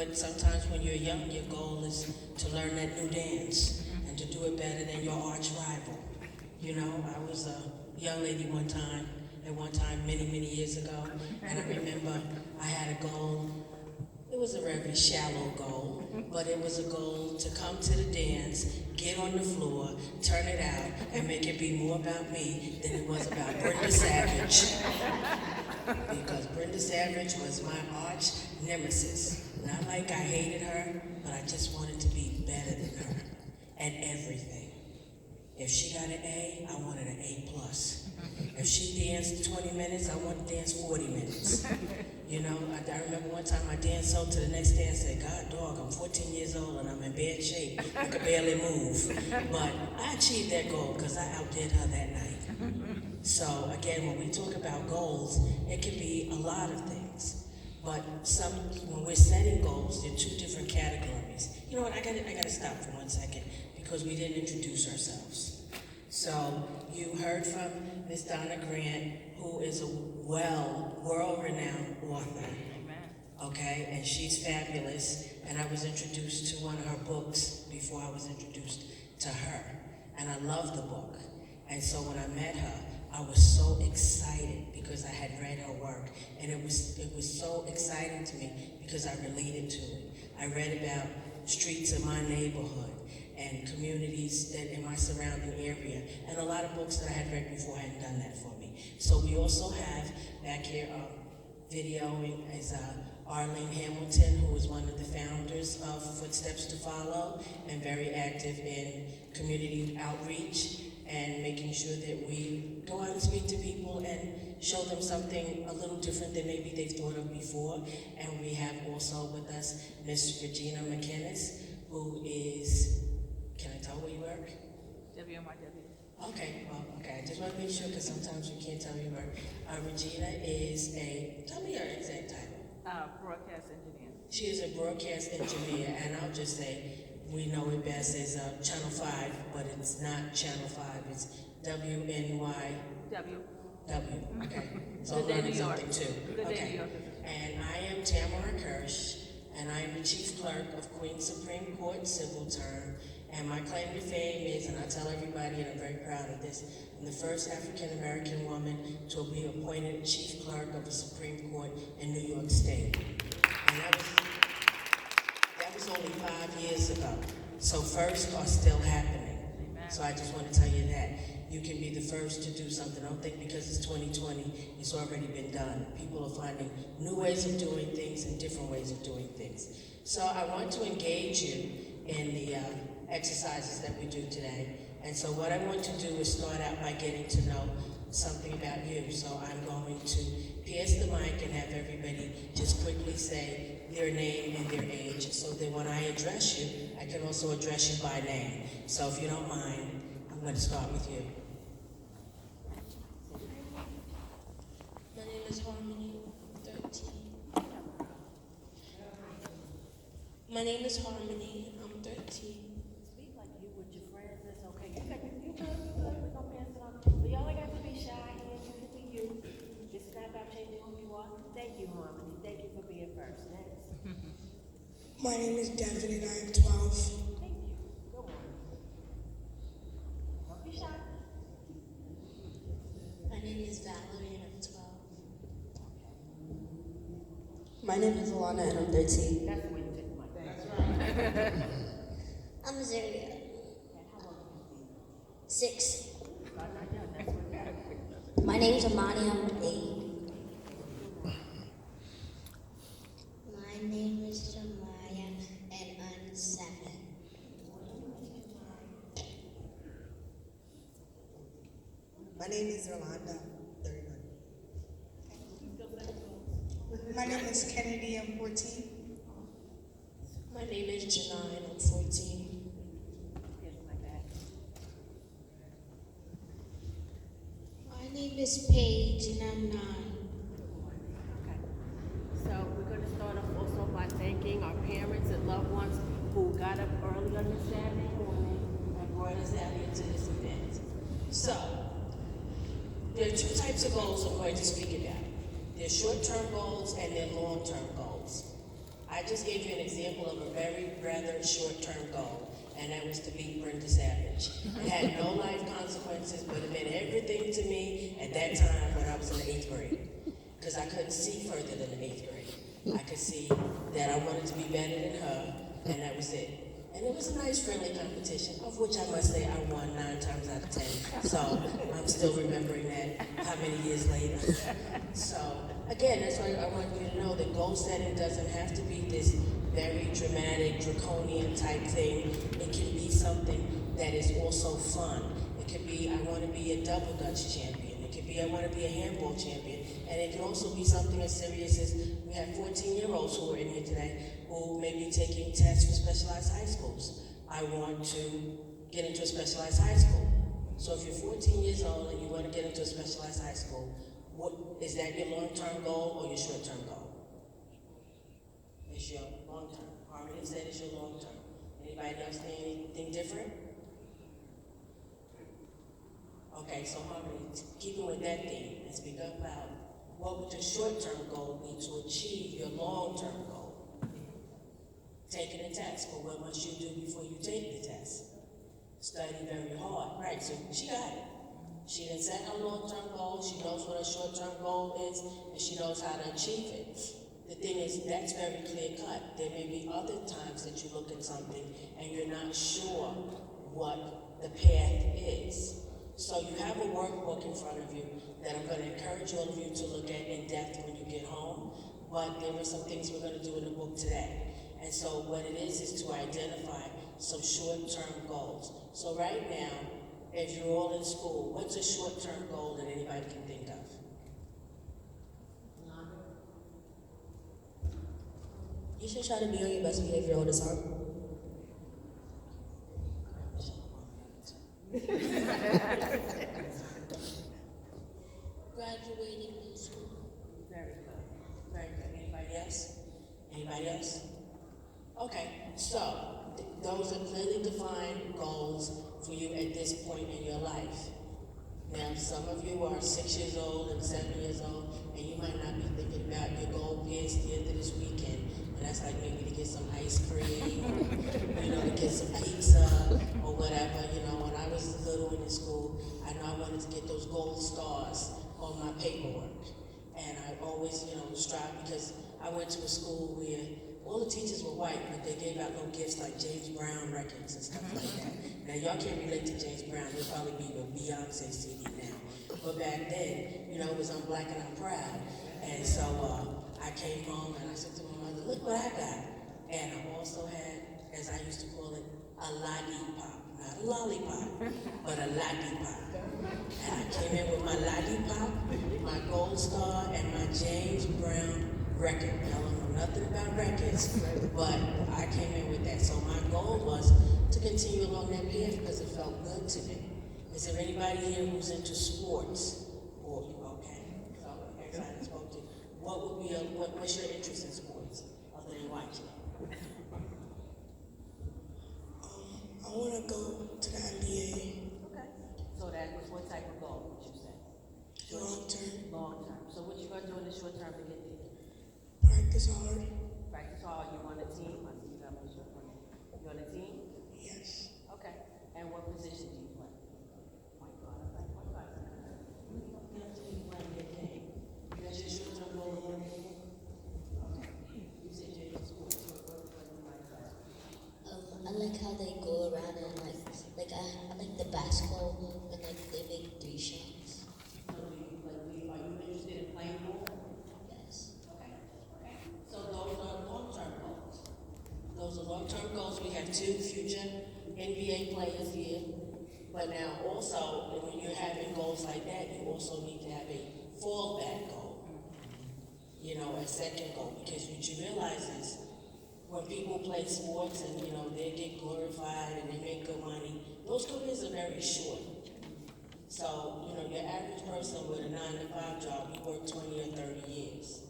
But sometimes when you're young, your goal is to learn that new dance and to do it better than your arch rival. You know, I was a young lady at one time many years ago, and I remember I had a goal. It was a very shallow goal, but it was a goal to come to the dance, get on the floor, turn it out, and make it be more about me than it was about Brenda Savage. Because Brenda Savage was my arch nemesis. Not like I hated her, but I just wanted to be better than her at everything. If she got an A, I wanted an A+. If she danced 20 minutes, I wanted to dance 40 minutes. You know, I remember one time I danced so to the next day and said, God dog, I'm 14 years old and I'm in bad shape. I could barely move. But I achieved that goal because I outdid her that night. So again, when we talk about goals, it can be a lot of things. But when we're setting goals, there are two different categories. You know what, I gotta stop for 1 second because we didn't introduce ourselves. So you heard from Ms. Donna Grant, who is a world-renowned author. Okay, and she's fabulous. And I was introduced to one of her books before I was introduced to her. And I love the book. And so when I met her, I was so excited because I had read her work. And it was so exciting to me because I related to it. I read about streets in my neighborhood and communities that in my surrounding area, and a lot of books that I had read before hadn't done that for me. So we also have back here videoing is Arlene Hamilton, who is one of the founders of Footsteps to Follow and very active in community outreach and making sure that we go out and speak to people and show them something a little different than maybe they've thought of before. And we have also with us Miss Regina McInnes, who is, can I tell where you work? WMIW. Okay, I just want to make sure because sometimes you can't tell me where. Regina is tell me your exact title. Broadcast engineer. She is a broadcast engineer, and I'll just say, we know it best as Channel 5, but it's not Channel 5, it's WNY. W, okay. So I'm learning something too. Okay. And I am Tamara Kirsch, and I am the Chief Clerk of Queens Supreme Court Civil Term. And my claim to fame is, and I tell everybody, and I'm very proud of this, I'm the first African-American woman to be appointed Chief Clerk of the Supreme Court in New York State. And that was only 5 years ago. So firsts are still happening. So I just want to tell you that. You can be the first to do something. Don't think because it's 2020, it's already been done. People are finding new ways of doing things and different ways of doing things. So I want to engage you in the exercises that we do today. And so what I want to do is start out by getting to know something about you. So I'm going to pass the mic and have everybody just quickly say their name and their age so that when I address you, I can also address you by name. So if you don't mind, I'm going to start with you. My name is Harmony, I'm 13. My name is Harmony, I'm 13. Speak like you with your friends, that's okay. You good, we're gonna pass it on. But y'all ain't got to be shy here, you can be you. This is not about changing who you are. Thank you, Harmony. Thank you for being first. Next. My name is Devin and I am 12. Thank you. Go on. Don't be shy. My name is Valerie and I'm 12. My name is Alana and I'm 13. That's the way you take the mic. That's right. I'm Azaria. And how old are you? 6. Start right now. That's what you My name is Amani, I'm 8. My name is Jamaya and I'm 7. My name is Rolanda, 31. My name is Kennedy, I'm 14. My name is Janine, I'm 14. Yes, like that. My name is Paige and I'm 9. Okay. So we're going to start off also by thanking our parents and loved ones who got up early on this Saturday morning and brought us out here to this event. So, there are two types of goals I'm going to speak about. There are short-term goals and there are long-term goals. I I just gave you an example of a very rather short-term goal, and that was to beat Brenda Savage. It had no life consequences, but it meant everything to me at that time when I was in the 8th grade. Because I couldn't see further than the 8th grade. I could see that I wanted to be better than her, and that was it. And it was a nice friendly competition, of which I must say I won 9 times out of 10. So I'm still remembering that how many years later. So again, that's why I want you to know that goal setting doesn't have to be this very dramatic, draconian type thing. It can be something that is also fun. It could be, I want to be a double dutch champion. It could be, I want to be a handball champion. And it can also be something as serious as we have 14-year-olds who are in here today who may be taking tests for specialized high schools. I want to get into a specialized high school. So if you're 14 years old and you want to get into a specialized high school, what is that your long-term goal or your short-term goal? It's your long-term. Harmony said it's your long-term. Anybody else think anything different? Okay, so Harmony, keeping with that theme, and speak up loud. What would your short-term goal be to achieve your long-term goal? Taking a test, but what must you do before you take the test? Study very hard. Right, so she got it. She done set her long-term goal, she knows what her short-term goal is, and she knows how to achieve it. The thing is, that's very clear-cut. There may be other times that you look at something and you're not sure what the path is. So you have a workbook in front of you that I'm going to encourage all of you to look at in depth when you get home, but there are some things we're going to do in the book today. And so what it is to identify some short-term goals. So right now, if you're all in school, what's a short-term goal that anybody can think of? You should try to be on your best behavior all the time. Graduating from school. Very good. Very good. Anybody else? Anybody else? Okay, so those are clearly defined goals for you at this point in your life. Now, some of you are 6 years old and 7 years old, and you might not be thinking about your goal past the end of this weekend. And that's like maybe to get some ice cream, to get some pizza or whatever. When I was little in school, I know I wanted to get those gold stars on my paperwork. And I always, strive because I went to a school where all the teachers were white, but they gave out little gifts like James Brown records and stuff like that. Now, y'all can't relate to James Brown. He'll probably be a Beyonce CD now. But back then, it was I'm Black and I'm Proud. And so I came home and I said to my mother, look what I got. And I also had, as I used to call it, a lollipop. Not a lollipop, but a lollipop. And I came in with my lollipop, my gold star, and my James Brown record. Y'all don't know nothing about records, but I came in with that. So my goal was to continue along that path because it felt good to me. Is there anybody here who's into sports? Okay, so everybody spoke to. What would be what's your interest in sports other than watching? I want to go to the NBA. Okay. So that was what type of goal would you say? Long term. Long term. So what you gonna do in the short term to get there? Practice hard. Practice hard. You on a team? I see you got my shirt on. You on a team? Yes. Okay. And what position do you play? Point guard. Okay. Point guard. That's your short-term goal of learning? Okay. You said you're in school. I like how they go around and I like the basketball and they make 3 shots. So are you interested in playing ball? Yes. Okay. So those are long-term goals. Those are long-term goals. We have 2 future NBA players here. But now also, when you're having goals like that, you also need to have a fallback goal. A second goal. Because what you realize is when people play sports and, they get glorified and they make good money, those careers are very short. So, your average person with a 9-to-5 job, you work 20 or 30 years.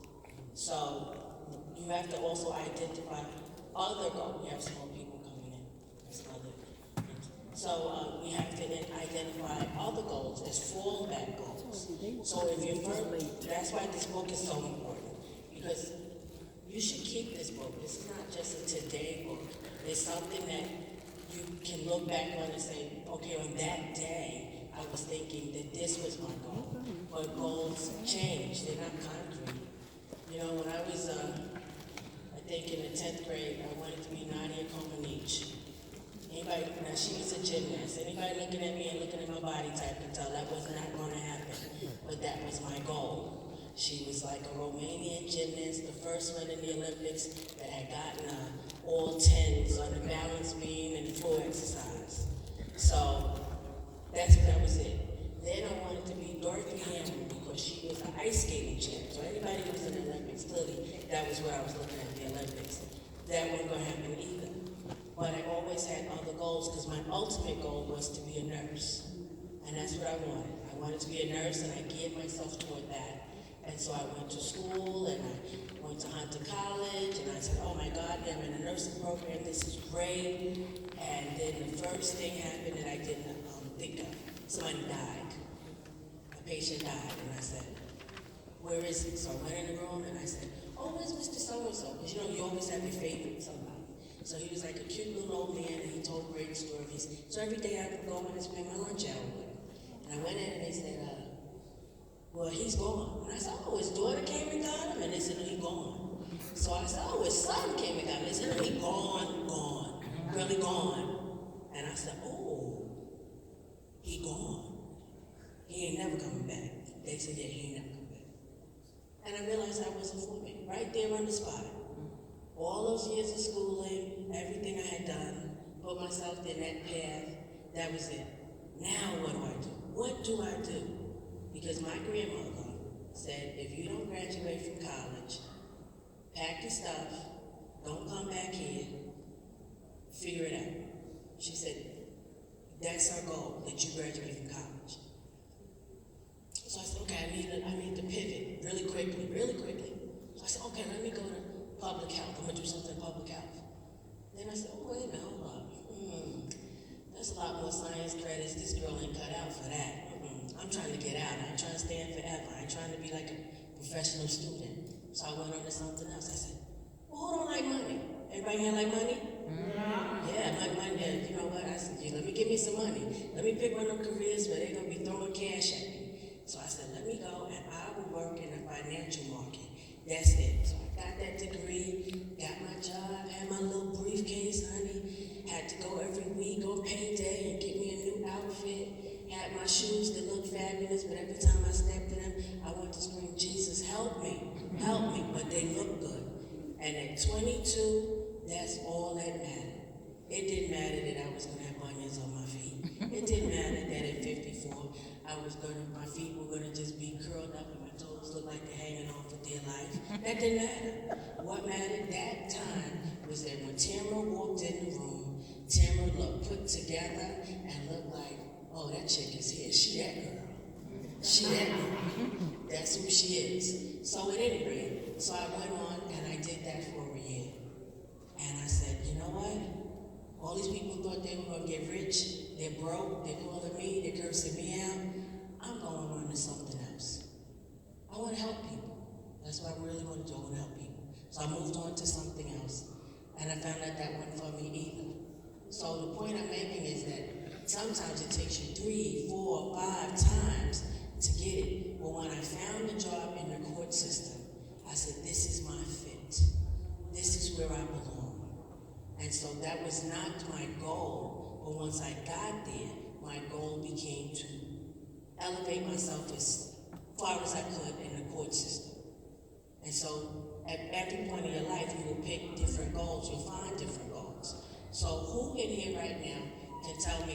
So, you have to also identify other goals. We have some more people coming in. That's other things. So, we have to then identify other goals as fallback goals. So, if you're first, that's why this book is so important. Because you should keep this book. This is not just a today book. It's something that you can look back on and say, okay, on that day, I was thinking that this was my goal. But goals change, they're not concrete. You know, when I was, I think in the 10th grade, I wanted to be Nadia Comaneci. Anybody, now she was a gymnast. Anybody looking at me and looking at my body type can tell that was not going to happen. But that was my goal. She was like a Romanian gymnast, the first one in the Olympics that had gotten all 10s on the balance beam and floor exercise. So that was it. Then I wanted to be Dorothy Hamlin because she was an ice skating champ. So anybody who was in the Olympics, clearly that was what I was looking at, the Olympics. That wasn't going to happen either. But I always had other goals because my ultimate goal was to be a nurse. And that's what I wanted. I wanted to be a nurse and I geared myself toward that. And so I went to school and I went to Hunter College and I said, oh my God, I'm in a nursing program, this is great. And then the first thing happened that I didn't think of. Somebody died. A patient died. And I said, where is he? So I went in the room and I said, oh, where's Mr. So-and-so? Because you know, you always have your favorite somebody. So he was like a cute little old man and he told great stories. So every day I would go in and spend my lunch hour with him. And I went in and they said, well, he's gone. And I said, oh, his daughter came and got him? And they said, no, he's gone. So I said, oh, his son came and got him. They said, no, he's gone, really gone. And I said, oh, he gone. He ain't never coming back. They said, yeah, he ain't never coming back. And I realized I wasn't for me, right there on the spot. All those years of schooling, everything I had done, put myself in that path, that was it. Now what do I do? What do I do? Because my grandmother said, if you don't graduate from college, pack your stuff, don't come back here, figure it out. She said, that's our goal, that you graduate from college. So I said, okay, I need to pivot really quickly. So I said, okay, let me go to public health. I'm gonna do something in public health. Then I said, oh, wait a minute, hold up. There's a lot more science credits. This girl ain't cut out for that. I'm trying to get out. I ain't trying to stay in forever. I ain't trying to be like a professional student. So I went on to something else. I said, well, who don't like money? Everybody here like money? Yeah, like money. Yeah, you know what? I said, yeah, let me give me some money. Let me pick one of them careers where they're gonna be throwing cash at me. So I said, let me go and I will work in the financial market. That's it. So I got that degree, got my job, had my little briefcase, honey. Had to go every week on payday and get me a new outfit. Had my shoes that looked fabulous, but every time I stepped in them, I wanted to scream, Jesus, help me, but they look good. And at 22, that's all that mattered. It didn't matter that I was gonna have bunions on my feet. It didn't matter that at 54, my feet were gonna just be curled up and my toes looked like they're hanging on for dear life. That didn't matter. What mattered that time was that when Tamara walked in the room, Tamara looked put together and looked like, oh, that chick is here. She that girl. She that girl. That's who she is. So at any rate, so I went on and I did that for a year. And I said, you know what? All these people thought they were going to get rich. They're broke. They're calling me. They're cursing me out. I'm going on to something else. I want to help people. That's what I really want to do. I want to help people. So I moved on to something else. And I found out that wasn't for me either. So the point I'm making is that sometimes it takes you 3, 4, 5 times to get it. But when I found a job in the court system, I said, this is my fit. This is where I belong. And so that was not my goal. But once I got there, my goal became to elevate myself as far as I could in the court system. And so at every point in your life, you will pick different goals. You'll find different goals. So who in here right now can tell me